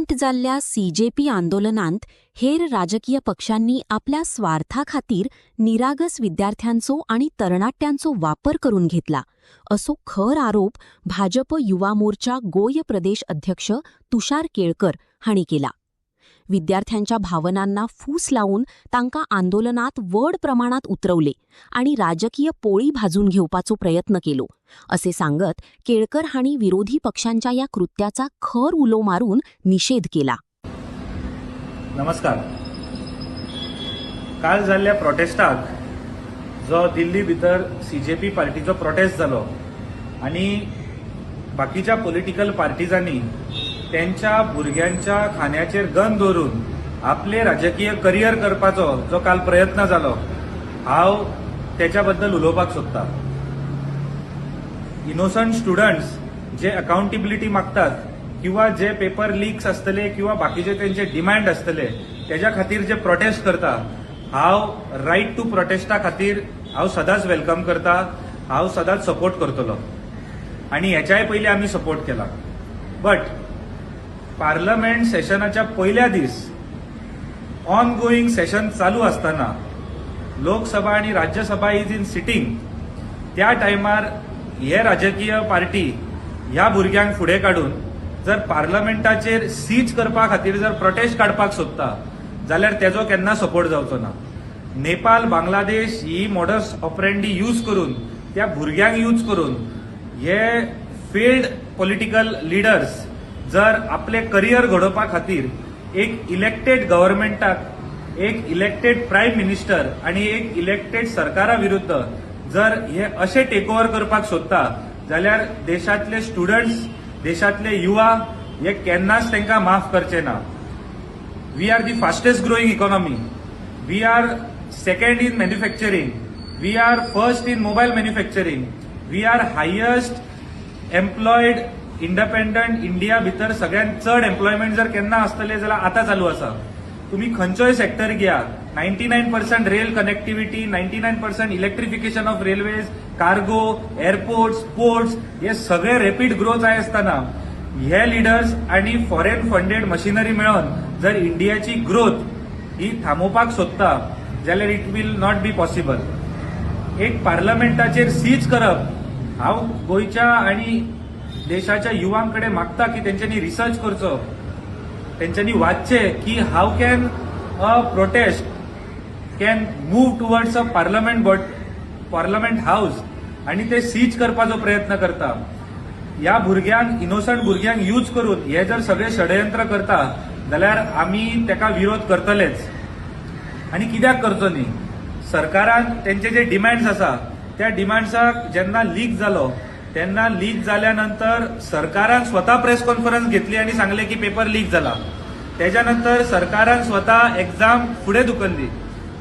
Parliament जाल्ल्या CJP आंदोलनांत हेर राजकीय पक्षांनी आपल्या स्वार्थाखातीर निरागस विद्यार्थ्यांचो आणि तरणाट्यांचो वापर करून घेतला असो खर आरोप भाजप युवा मोर्चा गोय प्रदेश अध्यक्ष तुषार केळकर हांणी केला. विद्यार्थ्यांच्या भावनांना फूस लावून तांकां आंदोलनात व्हड प्रमाणात उतरवले आणि राजकीय पोळी भाजून घेवपाचो प्रयत्न केलो असे सांगत केळकर हांणी विरोधी पक्षांच्या या कृत्याचा खर उलो मारून निषेध केला. नमस्कार. काल जाल्ल्या प्रोटेस्टाक जो दिल्ली भितर CJP पार्टीचो प्रोटेस्ट जालो आणि बाकीच्या पॉलिटिकल पार्टीजांनी त्यांच्या भुरग्यांच्या खांद्याचेर गन दवरून आपले राजकीय करियर करपाचो जो काल प्रयत्न जालो हांव त्याच्या बद्दल उलोवपाक सोदता. इनोसंट स्टुडंट्स जे अकाउंटेबिलिटी मागतात किंवा जे पेपर लीक्स आसतले किंवा बाकीचे त्यांचे डिमांड आसतले त्याच्या खातीर जे प्रोटेस्ट करता हांव रायट टू प्रोटेस्टा खातीर हांव सदांच वेलकम करता, हांव सदांच सपोर्ट करतलो आणि ह्याच्याय पयलीं आमी सपोर्ट केला. बट पार्लमेंट सेशनाच्या पयल्या दीस ऑन गोईंग सेशन चालू असताना लोकसभा आणि राज्यसभा इज इन सिटींग त्या टायमार हे राजकीय पार्टी ह्या भुरग्यांक फुडें काडून जर पार्लमेंटाचेर सीज करपा खातीर जर प्रोटेस्ट काडपाक सोदता जाल्यार तेजो केन्ना सपोर्ट जावचो ना. नेपाळ, बांगलादेश ही मॉडस ऑपरेंडी यूज करून त्या भुरग्यांक यूज करून हे फेल्ड पॉलिटिकल लिडर्स जर आपले करियर घडोवपा खातीर एक इलेक्टेड गव्हर्नमेंटाक, एक इलेक्टेड प्रायम मिनिस्टर आणि एक इलेक्टेड सरकारा विरुद्ध जर हे असे टेक ओव्हर करपाक सोदता जाल्यार देशातले स्टुडंट्स, देशातले युवा हे केन्नाच तांकां माफ करचे ना. We are the fastest growing economy, we are second in manufacturing, we are first in mobile manufacturing, we are highest employed independent India भितर सगळ्यांत चड एम्प्लॉयमेंट जर केन्ना आसतले जाल्यार आतां चालू आसा. तुम्ही खंयचोय सेक्टर घ्या, 99% rail connectivity, 99% electrification of railways, cargo, airports, ports हे सगळे रॅपिड ग्रोथ जाय आसतना हे लिडर्स आणि फॉरेन फंडेड मशिनरी मेळोन जर इंडियाची ग्रोथ ही थांबोवपाक सोदता जाल्यार it will not be possible. एक पार्लमेंटाचेर सीज करप हांव गोंयच्या आणि देशाच्या युवांकडे मागता की त्यांच्यानी रिसर्च करचो, त्यांच्यानी वाचचे की how can a protest can move towards a parliament house आणि ते सीज करपाचो प्रयत्न करता. ह्या भुरग्यांक, इनोसंट भुरग्यांक यूज करून हे जर सगळे षडयंत्र करता जाल्यार आमी तेका विरोध करतलेच. आणि कित्याक करचो न्ही, सरकारान त्यांचे जे डिमांड्स आसा त्या डिमांड्साक जेन्ना लीक जालो तेन्ना लीक जाल्यानंतर सरकारान स्वता प्रेस कॉन्फरन्स घेतली आणि सांगले की पेपर लीक झाला. त्याच्यानंतर सरकारान स्वता एक्झाम फुडें धुकल्ली.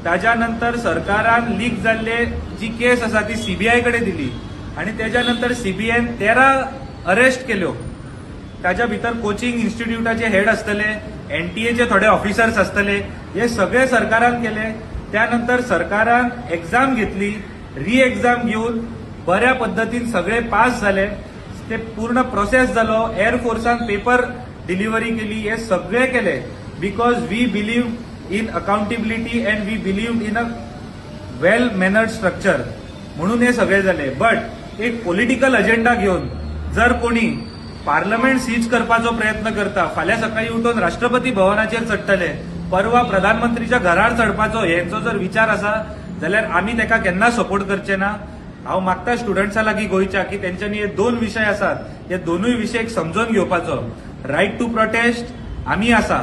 त्याच्यानंतर सरकारान लीक जाल्ले जी केस आसा ती CBI कडे दिली आणि त्याच्यानंतर CBIन 13 अरेस्ट केल्यो. ताच्या भितर कोचिंग इन्स्टिट्यूटाचे हेड आसतले, NTA थोडे ऑफिसर्स आसतले, हे सगळे सरकारान केले. त्यानंतर सरकारान एक्झाम घेतली, री एक्झाम घेऊन बऱ्या पद्धतीन सगळे पास झाले. ते पूर्ण प्रोसेस जालो, एअरफोर्सान पेपर डिलिव्हरी केली, हे सगळे केले because we believe in accountability and we believe in a well mannered structure म्हणून हे सगळे झाले. बट एक पॉलिटिकल अजेंडा घेऊन जर कोणी पार्लमेंट सीज करपाचो प्रयत्न करता, फाल्यां सकाळी उठून राष्ट्रपती भवनाचेर चडटले, परवा प्रधानमंत्रीच्या घरार चडपाचो हेंचो जर विचार आसा जाल्यार आमी तेका केन्ना सपोर्ट करचे ना. हांव मागता स्टुडंट्सां लागीं गोंयच्या की तेंच्यांनी हे 2 विशय आसात, हे दोनूय विशय समजून घेवपाचो. रायट टू प्रोटेस्ट आमी आसा,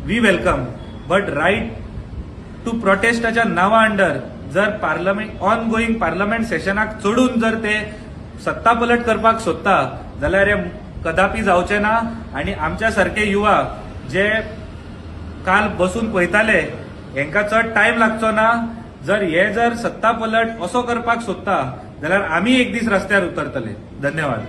we welcome, but right to प्रोटेस्टाच्या नांवा अंडर जर पार्लमेंट ऑन गोईंग पार्लमेंट सेशनाक चडून जर ते सत्ता पलट करपाक सोदता जाल्यार हे कदापि जावचे ना. आणि आमच्या सारखे युवा जे काल बसून पळयताले हेंका चड टायम लागचो ना. जर हे जर सत्ता पलट असो करपाक सोदता जाल्यार आमी एक दीस रस्त्यार उतरतले. धन्यवाद.